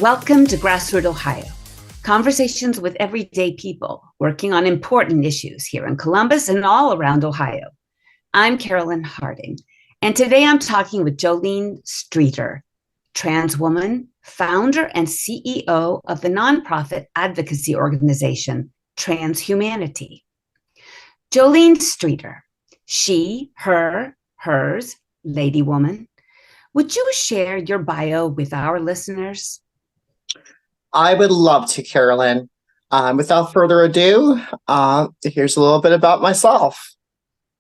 Welcome to Grassroot, Ohio. Conversations with everyday people working on important issues here in Columbus and all around Ohio. I'm Carolyn Harding, and today I'm talking with Jolene Strieter, Transwoman, founder and CEO of the nonprofit advocacy organization TransHumanity. Jolene Strieter, she, her, hers, lady woman. Would you share your bio with our listeners? I would love to, Carolyn. Without further ado, here's a little bit about myself.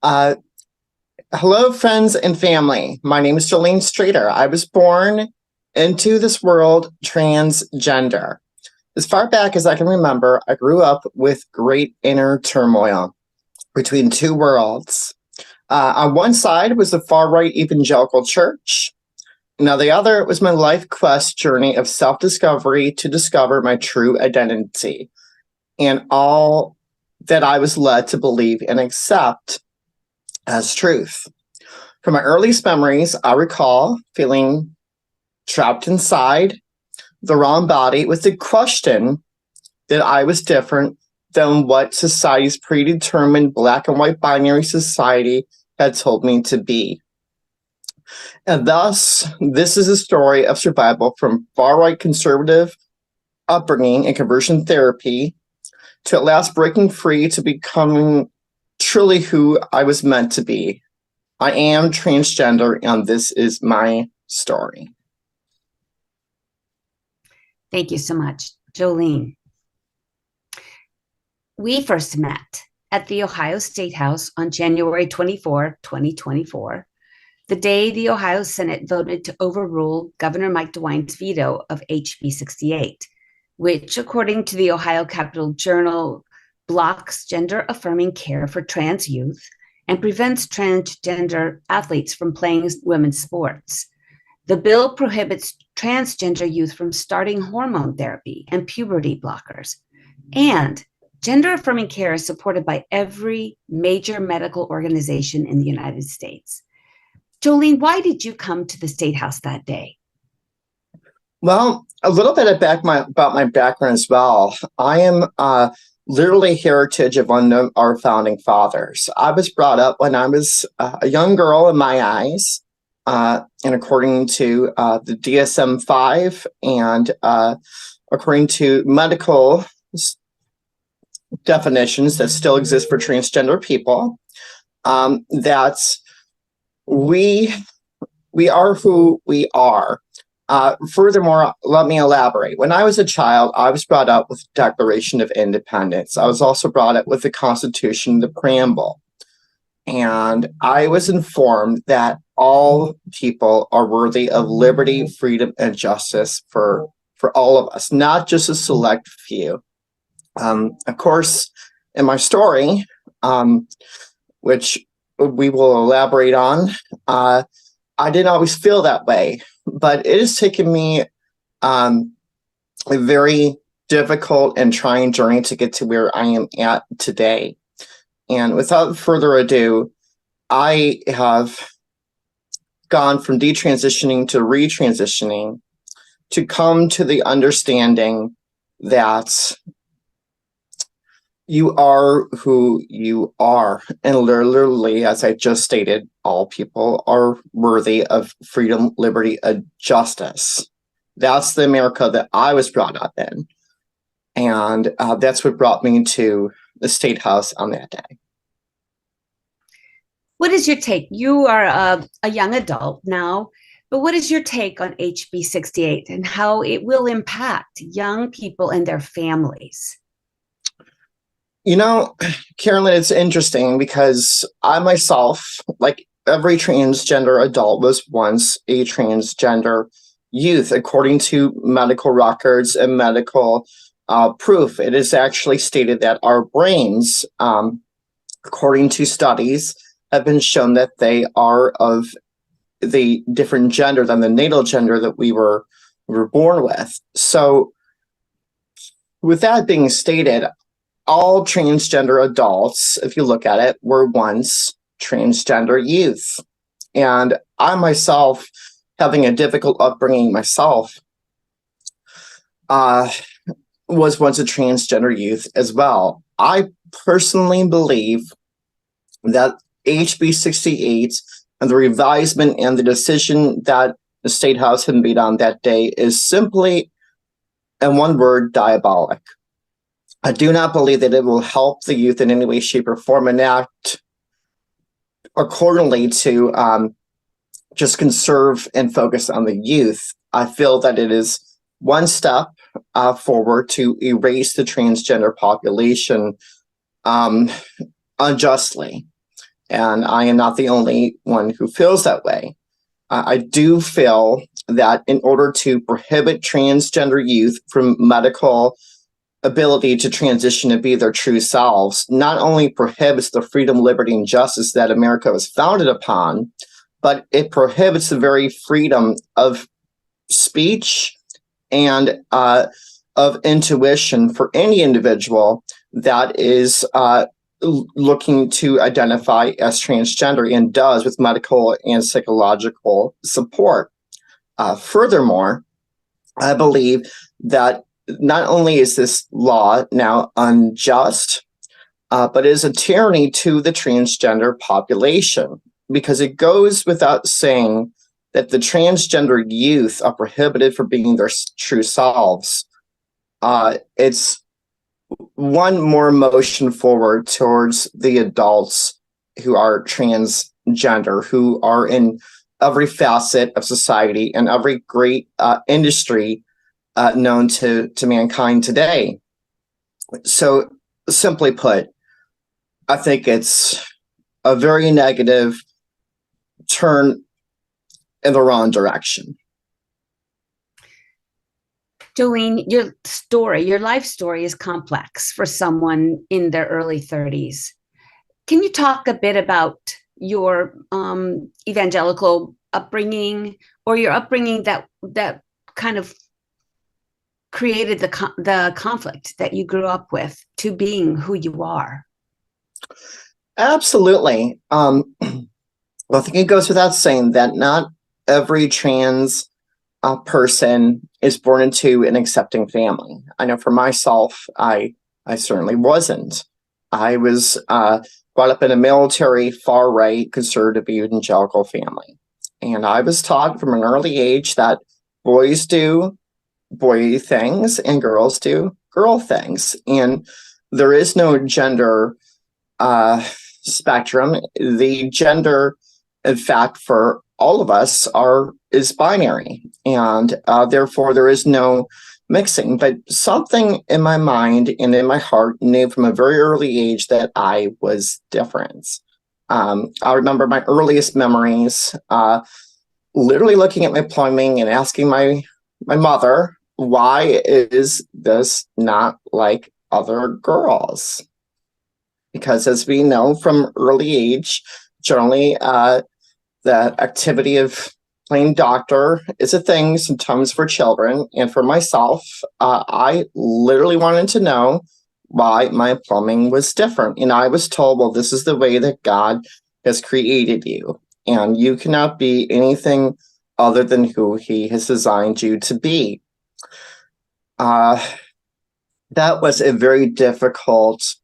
Hello, friends and family. My name is Jolene Strieter. I was born into this world transgender. As far back as I can remember, I grew up with great inner turmoil between two worlds. On one side was the far-right evangelical church. Now, the other was my life quest journey of self-discovery to discover my true identity and all that I was led to believe and accept as truth. From my earliest memories, I recall feeling trapped inside the wrong body with the question that I was different than what society's predetermined black and white binary society had told me to be. And thus, this is a story of survival from far-right conservative upbringing and conversion therapy to at last breaking free to becoming truly who I was meant to be. I am transgender, and this is my story. Thank you so much, Jolene. We first met at the Ohio State House on January 24, 2024. The day the Ohio Senate voted to overrule Governor Mike DeWine's veto of HB 68, which, according to the Ohio Capitol Journal, blocks gender-affirming care for trans youth and prevents transgender athletes from playing women's sports. The bill prohibits transgender youth from starting hormone therapy and puberty blockers. And gender-affirming care is supported by every major medical organization in the United States. Jolene, why did you come to the State House that day? Well, a little bit about my background as well. I am literally heritage of one of our founding fathers. I was brought up when I was a young girl in my eyes, and according to the DSM-5 and according to medical definitions that still exist for transgender people, that we are who we are. Furthermore, let me elaborate. When I was a child, I was brought up with the Declaration of Independence. I was also brought up with the Constitution, the preamble. And I was informed that all people are worthy of liberty, freedom, and justice for all of us, not just a select few. Of course, in my story, which we will elaborate on, I didn't always feel that way, but it has taken me a very difficult and trying journey to get to where I am at today. And without further ado, I have gone from detransitioning to retransitioning to come to the understanding that you are who you are. And literally, as I just stated, all people are worthy of freedom, liberty, and justice. That's the America that I was brought up in. And that's what brought me to the State House on that day. What is your take? You are a young adult now, but what is your take on HB 68 and how it will impact young people and their families? You know, Carolyn, it's interesting because I myself, like every transgender adult, was once a transgender youth, according to medical records and medical proof. It is actually stated that our brains, according to studies, have been shown that they are of the different gender than the natal gender that we were born with. So with that being stated, all transgender adults, if you look at it, were once transgender youth. And I myself, having a difficult upbringing myself, uh, was once a transgender youth as well. I personally believe that HB 68 and the revisement and the decision that the State House had made on that day is simply, in one word, diabolic. I do not believe that it will help the youth in any way, shape, or form and act accordingly to just conserve and focus on the youth. I feel that it is one step forward to erase the transgender population unjustly. And I am not the only one who feels that way. I do feel that in order to prohibit transgender youth from medical ability to transition and be their true selves, not only prohibits the freedom, liberty, and justice that America was founded upon, but it prohibits the very freedom of speech and of intuition for any individual that is looking to identify as transgender and does with medical and psychological support. Furthermore, I believe that not only is this law now unjust, but is a tyranny to the transgender population, because it goes without saying that the transgender youth are prohibited from being their true selves. It's one more motion forward towards the adults who are transgender, who are in every facet of society and every great industry known to mankind today. So simply put, I think it's a very negative turn in the wrong direction. Jolene, your life story is complex for someone in their early 30s. Can you talk a bit about your evangelical upbringing, or your upbringing that kind of created the conflict that you grew up with to being who you are? Absolutely. Well, I think it goes without saying that not every trans person is born into an accepting family. I know for myself, I certainly wasn't. I was brought up in a military, far-right, conservative evangelical family. And I was taught from an early age that boys do boy things and girls do girl things. And there is no gender spectrum. The gender, in fact, for all of us is binary, and therefore there is no mixing. But something in my mind and in my heart knew from a very early age that I was different. I remember my earliest memories, literally looking at my plumbing and asking my mother, why is this not like other girls? Because as we know from early age, generally the activity of playing doctor is a thing sometimes for children. And for myself, I literally wanted to know why my plumbing was different. And I was told, well, this is the way that God has created you, and you cannot be anything other than who he has designed you to be. That was a very difficult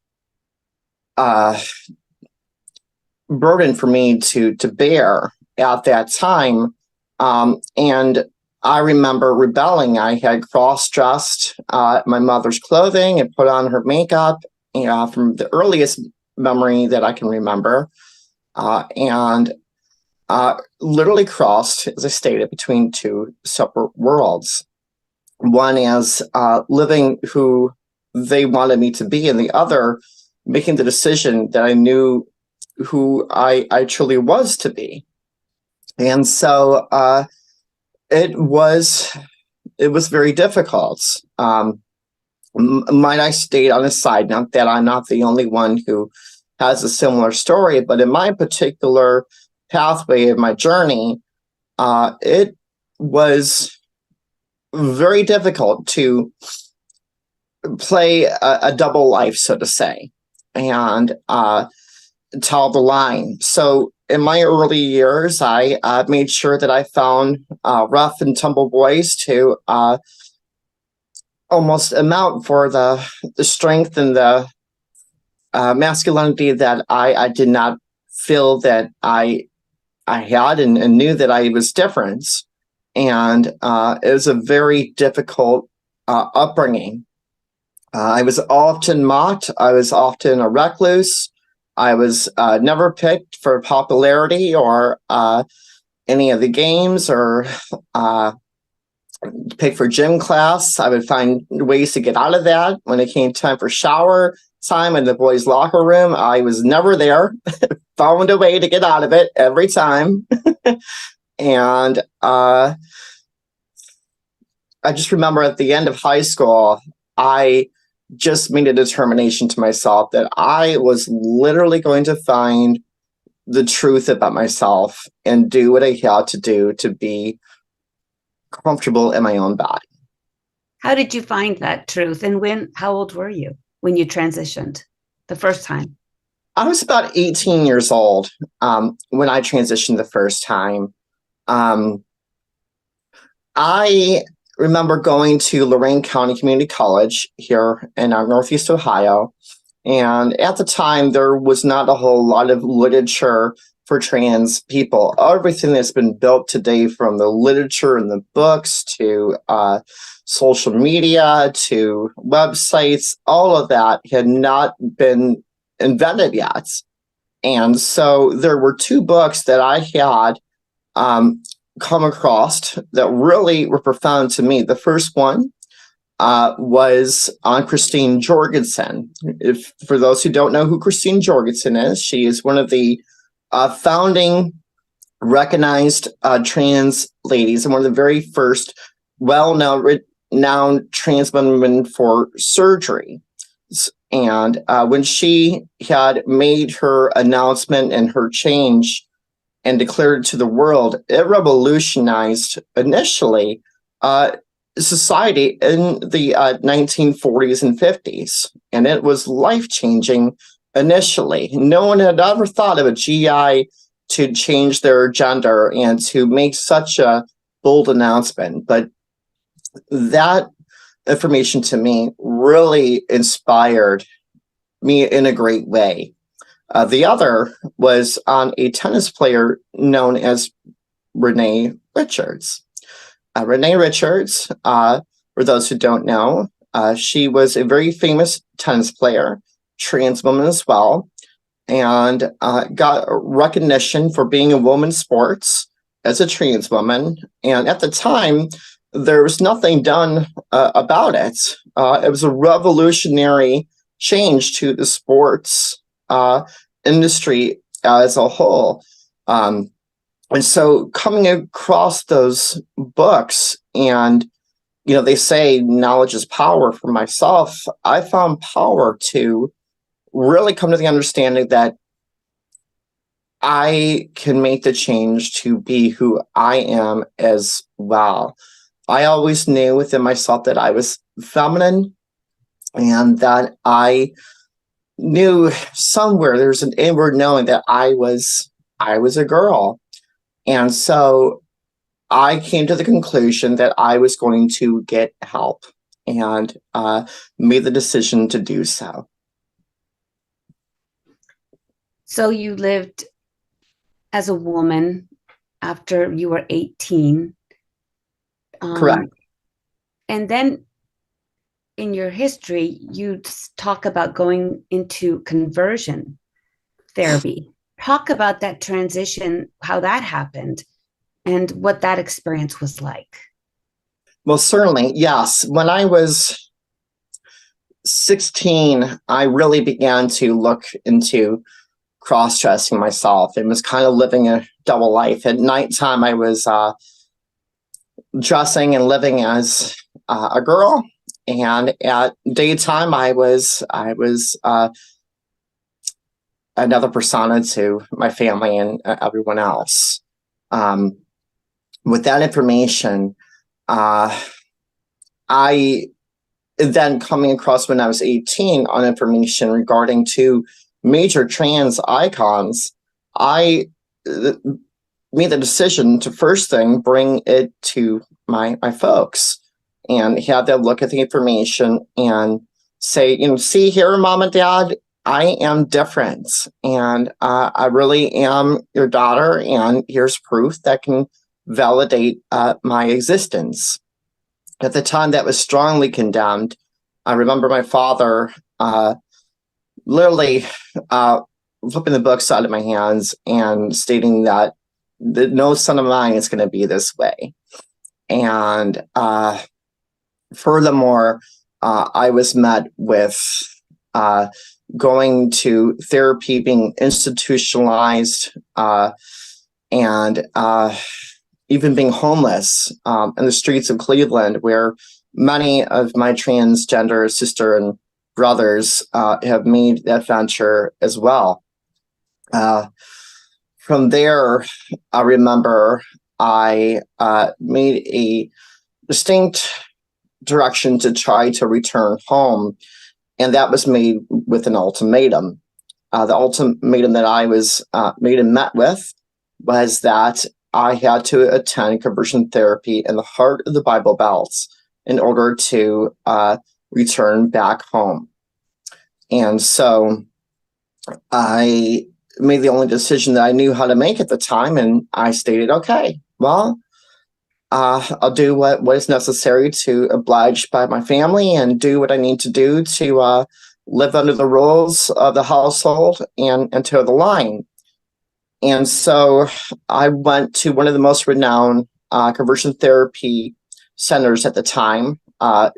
burden for me to bear at that time. And I remember rebelling. I had cross-dressed my mother's clothing and put on her makeup, from the earliest memory that I can remember, and literally crossed, as I stated, between two separate worlds. One as living who they wanted me to be, and the other making the decision that I knew who I truly was to be. And so it was very difficult. Might I state on a side note that I'm not the only one who has a similar story, but in my particular pathway of my journey, it was very difficult to play a double life, so to say, and tell the line. So in my early years, I made sure that I found rough and tumble boys to almost amount for the strength and the masculinity that I did not feel that I had, and knew that I was different. And it was a very difficult upbringing. I was often mocked. I was often a recluse. I was never picked for popularity or any of the games, or picked for gym class. I would find ways to get out of that. When it came time for shower time in the boys' locker room, I was never there. Found a way to get out of it every time. And I just remember at the end of high school, I just made a determination to myself that I was literally going to find the truth about myself and do what I had to do to be comfortable in my own body. How did you find that truth? And how old were you when you transitioned the first time? I was about 18 years old when I transitioned the first time. I remember going to Lorain County Community College here in Northeast Ohio. And at the time, there was not a whole lot of literature for trans people. Everything that's been built today, from the literature and the books to social media to websites, all of that had not been invented yet. And so there were two books that I had come across that really were profound to me. The first one was on Christine Jorgensen. For those who don't know who Christine Jorgensen is, she is one of the founding recognized trans ladies and one of the very first well-known renowned trans women for surgery. And when she had made her announcement and her change and declared it to the world, it revolutionized initially society in the 1940s and 50s. And it was life-changing initially. No one had ever thought of a GI to change their gender and to make such a bold announcement. But that information to me really inspired me in a great way. The other was on a tennis player known as Renee Richards. Renee Richards, for those who don't know, she was a very famous tennis player, trans woman as well, and got recognition for being a woman's sports as a trans woman. And at the time, there was nothing done about it. It was a revolutionary change to the sports industry as a whole. And so coming across those books, and, you know, they say knowledge is power. For myself, I found power to really come to the understanding that I can make the change to be who I am as well. I always knew within myself that I was feminine, and that I knew somewhere there's an inward knowing that I was a girl. And so I came to the conclusion that I was going to get help, and made the decision to do so. So you lived as a woman after you were 18. Correct. And then in your history, you talk about going into conversion therapy. Talk about that transition, how that happened, and what that experience was like. Well, certainly, yes. When I was 16, I really began to look into cross-dressing myself and was kind of living a double life. At nighttime, I was dressing and living as a girl, and at daytime, I was another persona to my family and everyone else. With that information, I then coming across when I was 18 on information regarding two major trans icons, I made the decision to first thing bring it to my folks. and have them look at the information and say, see here, Mom and Dad, I am different, and I really am your daughter, and here's proof that can validate my existence. At the time, that was strongly condemned. I remember my father literally flipping the books out of my hands and stating that no son of mine is going to be this way. And furthermore, I was met with going to therapy, being institutionalized, and even being homeless in the streets of Cleveland, where many of my transgender sister and brothers have made that venture as well. From there, I remember I made a distinct direction to try to return home, and that was made with an ultimatum. The ultimatum that I was made and met with was that I had to attend conversion therapy in the heart of the Bible Belt in order to return back home. And so I made the only decision that I knew how to make at the time, and I stated, okay, well, I'll do what is necessary to oblige by my family and do what I need to do to live under the rules of the household and toe the line. And so I went to one of the most renowned conversion therapy centers at the time,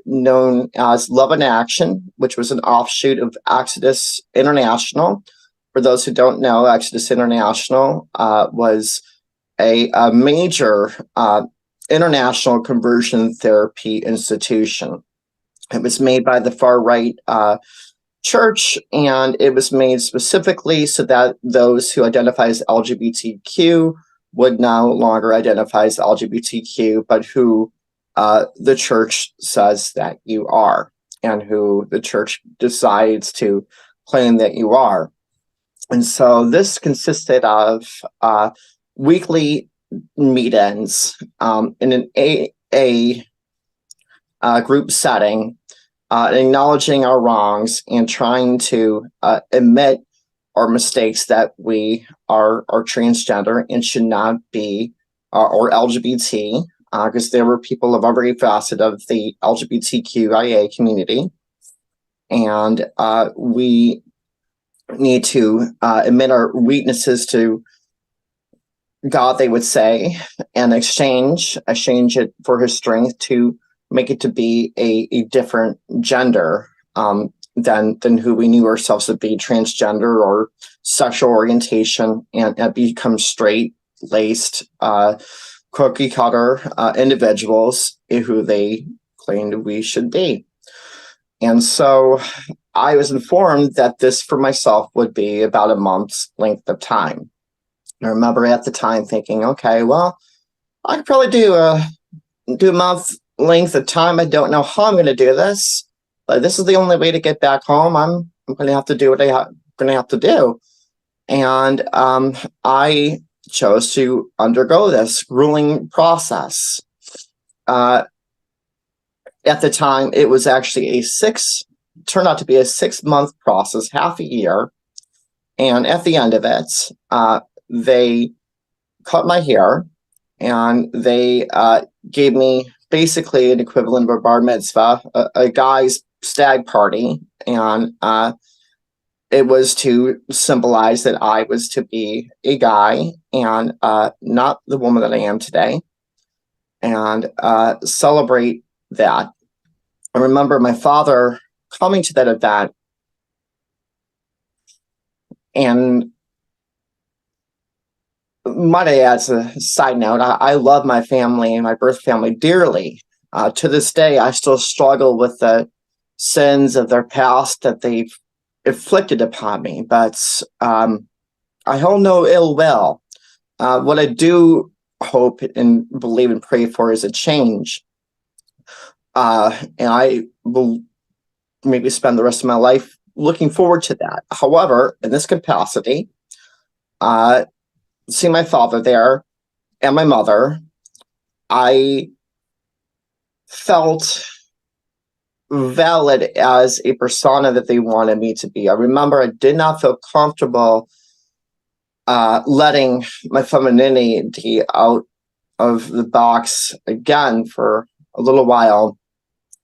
known as Love in Action, which was an offshoot of Exodus International. For those who don't know, Exodus International was a major international conversion therapy institution. It was made by the far-right church, and it was made specifically so that those who identify as LGBTQ would no longer identify as LGBTQ, but who the church says that you are, and who the church decides to claim that you are. And so this consisted of weekly meetings in an AA group setting, acknowledging our wrongs and trying to admit our mistakes, that we are transgender and should not be, or LGBT, because there were people of every facet of the LGBTQIA community. And we need to admit our weaknesses to God, they would say, and exchange it for his strength to make it to be a different gender than who we knew ourselves to be, transgender or sexual orientation, and become straight-laced, cookie-cutter individuals who they claimed we should be. And so I was informed that this for myself would be about a month's length of time. I remember at the time thinking, okay, well, I could probably do a month length of time. I don't know how I'm going to do this, but this is the only way to get back home. I'm going to have to do what I'm going to have to do. And I chose to undergo this grueling process. At the time, it was actually turned out to be a 6-month process, half a year. And at the end of it, they cut my hair, and they gave me basically an equivalent of a bar mitzvah, a guy's stag party. And it was to symbolize that I was to be a guy and not the woman that I am today, and celebrate that. I remember my father coming to that event, and might I add, as a side note, I love my family and my birth family dearly. To this day, I still struggle with the sins of their past that they've inflicted upon me, but I hold no ill will. What I do hope and believe and pray for is a change. And I will maybe spend the rest of my life looking forward to that. However, in this capacity, see my father there and my mother, I felt valid as a persona that they wanted me to be. I remember I did not feel comfortable letting my femininity out of the box again for a little while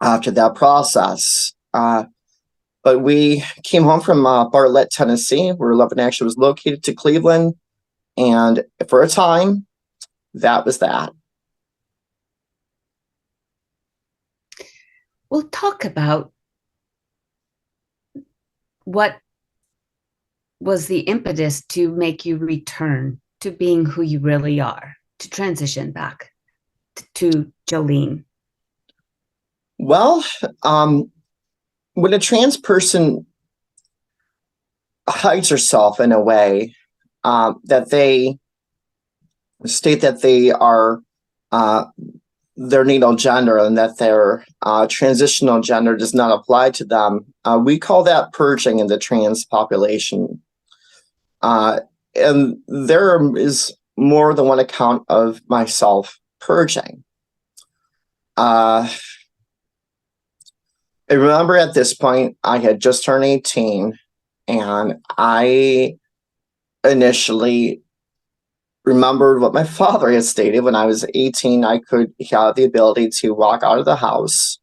after that process. But we came home from Bartlett, Tennessee, where Love in Action was located, to Cleveland. And for a time, that was that. We'll talk about what was the impetus to make you return to being who you really are, to transition back to Jolene. Well, when a trans person hides herself in a way that they state that they are their natal gender and that their transitional gender does not apply to them, we call that purging in the trans population. And there is more than one account of myself purging. I remember at this point, I had just turned 18, and I initially remembered what my father had stated. When I was 18, I could have the ability to walk out of the house,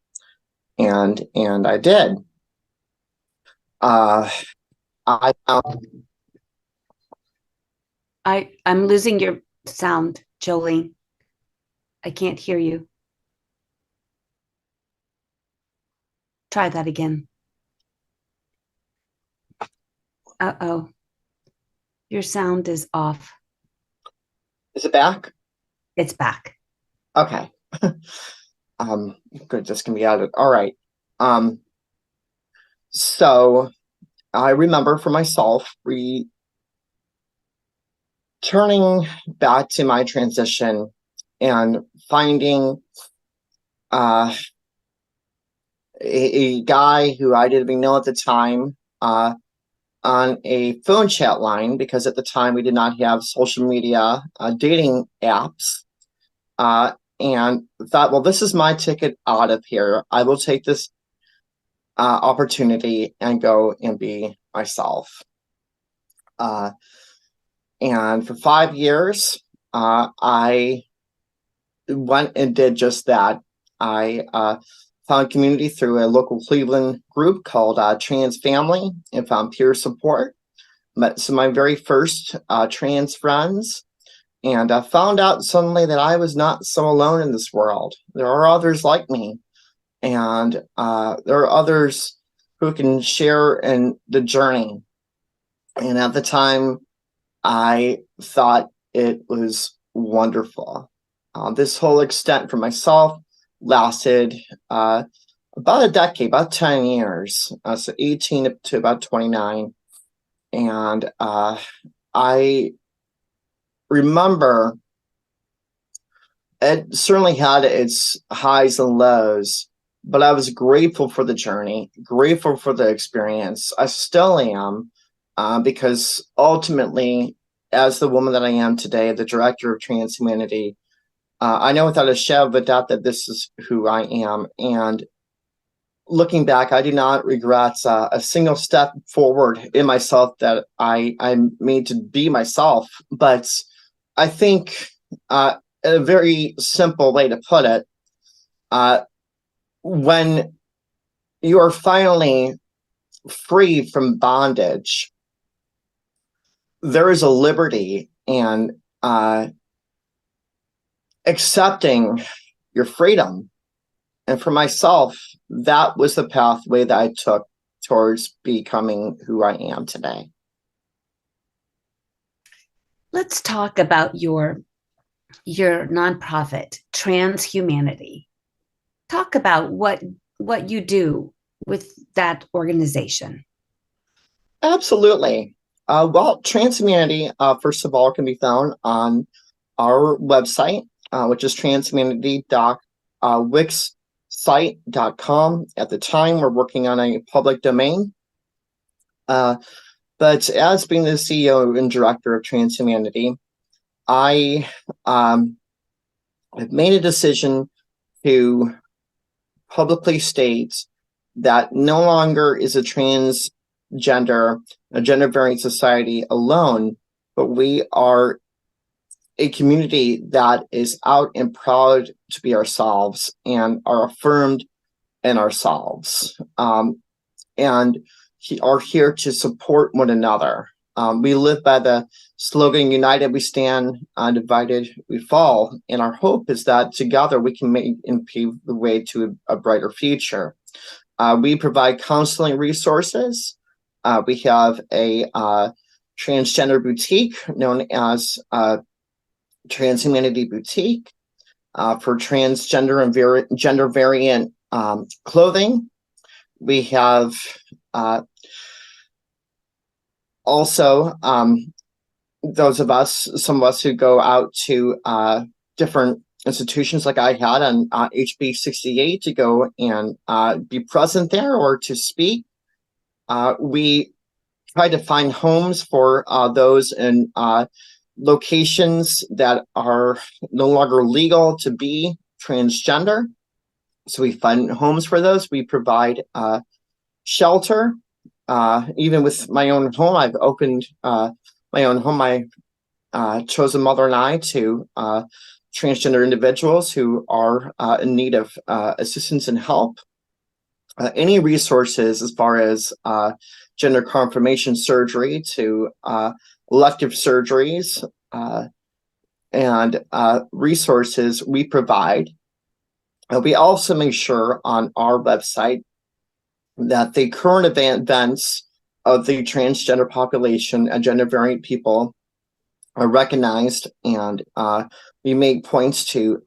and I did. I'm losing your sound, Jolene. I can't hear you. Try that again. Uh-oh. Your sound is off. Is it back? It's back. Okay. Good, this can be added. All right. So I remember for myself returning back to my transition and finding a guy who I didn't even know at the time on a phone chat line, because at the time we did not have social media dating apps, and thought, well, this is my ticket out of here. I will take this opportunity and go and be myself. And for 5 years, I went and did just that. I found community through a local Cleveland group called Trans Family, and found peer support. Met some of my very first trans friends, and found out suddenly that I was not so alone in this world. There are others like me, and there are others who can share in the journey. And at the time, I thought it was wonderful. This whole extent for myself lasted about a decade, about 10 years, so 18 to about 29. And I remember it certainly had its highs and lows, but I was grateful for the journey, grateful for the experience. I still am, because ultimately, as the woman that I am today, the director of TransHumanity, I know without a shadow of a doubt that this is who I am. And looking back, I do not regret a single step forward in myself that I made to be myself. But I think a very simple way to put it, when you are finally free from bondage, there is a liberty and accepting your freedom. And for myself, that was the pathway that I took towards becoming who I am today. Let's talk about your nonprofit, TransHumanity. Talk about what you do with that organization. Absolutely. Well, TransHumanity, first of all, can be found on our website, which is transhumanity.wixsite.com. At the time, we're working on a public domain. But as being the CEO and director of TransHumanity, I have made a decision to publicly state that no longer is a transgender, a gender variant society alone, but we are a community that is out and proud to be ourselves and are affirmed in ourselves, and are here to support one another. We live by the slogan, united we stand, divided we fall. And our hope is that together we can make and pave the way to a brighter future. We provide counseling resources. We have a transgender boutique known as TransHumanity Boutique for transgender and gender variant clothing. We have also those of us, some of us who go out to different institutions like I had on HB 68 to go and be present there or to speak. We try to find homes for those in locations that are no longer legal to be transgender. So we find homes for those. We provide shelter. Even with my own home, I've opened my own home, my chosen mother and I, to transgender individuals who are in need of assistance and help. Any resources as far as gender confirmation surgery to elective surgeries and resources we provide. We also make sure on our website that the current events of the transgender population and gender variant people are recognized, and we make points to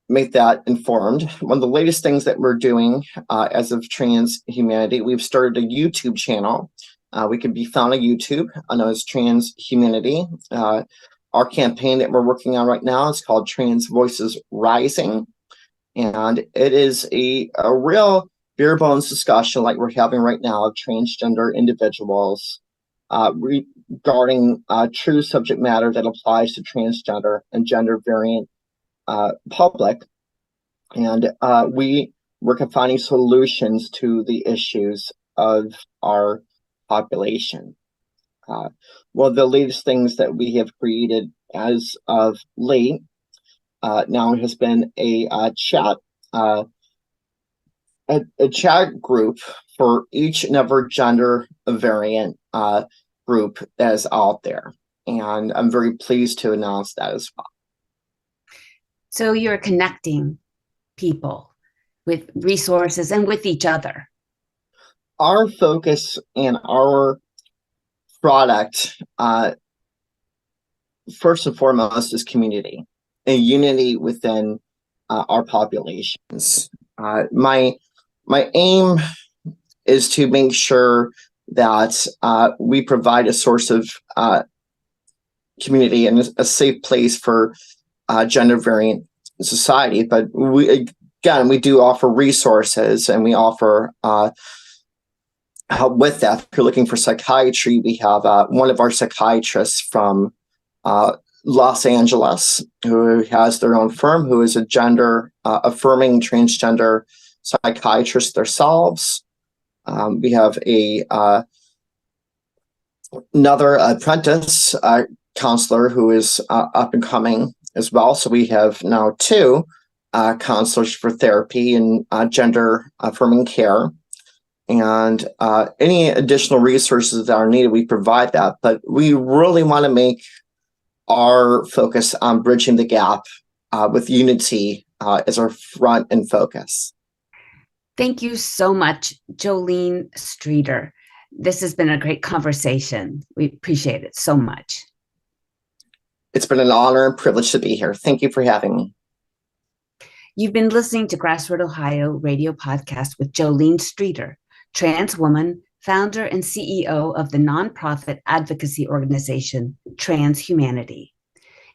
make that informed. One of the latest things that we're doing as of TransHumanity, we've started a YouTube channel. We can be found on YouTube known as TransHumanity. Our campaign that we're working on right now is called Trans Voices Rising, and it is a real bare bones discussion like we're having right now of transgender individuals regarding true subject matter that applies to transgender and gender variant public. And we work on finding solutions to the issues of our population. One of the latest things that we have created as of late now has been a chat a chat group for each and every gender variant group that is out there. And I'm very pleased to announce that as well. So you're connecting people with resources and with each other. Our focus and our product, first and foremost, is community and unity within our populations. My aim is to make sure that we provide a source of community and a safe place for gender variant society. But we do offer resources, and we offer help with that. If you're looking for psychiatry, we have one of our psychiatrists from Los Angeles who has their own firm, who is a gender affirming transgender psychiatrist themselves. We have another apprentice counselor who is up and coming as well. So we have now two counselors for therapy and gender affirming care. And any additional resources that are needed, we provide that. But we really want to make our focus on bridging the gap with unity as our front and focus. Thank you so much, Jolene Strieter. This has been a great conversation. We appreciate it so much. It's been an honor and privilege to be here. Thank you for having me. You've been listening to Grassroot Ohio radio podcast with Jolene Strieter, trans woman, founder and CEO of the nonprofit advocacy organization TransHumanity.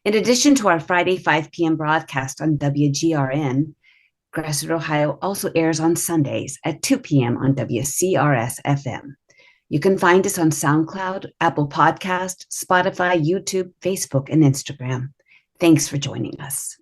In addition to our Friday 5 p.m. broadcast on WGRN, Grassroot Ohio also airs on Sundays at 2 p.m. on WCRS-FM. You can find us on SoundCloud, Apple Podcast, Spotify, YouTube, Facebook, and Instagram. Thanks for joining us.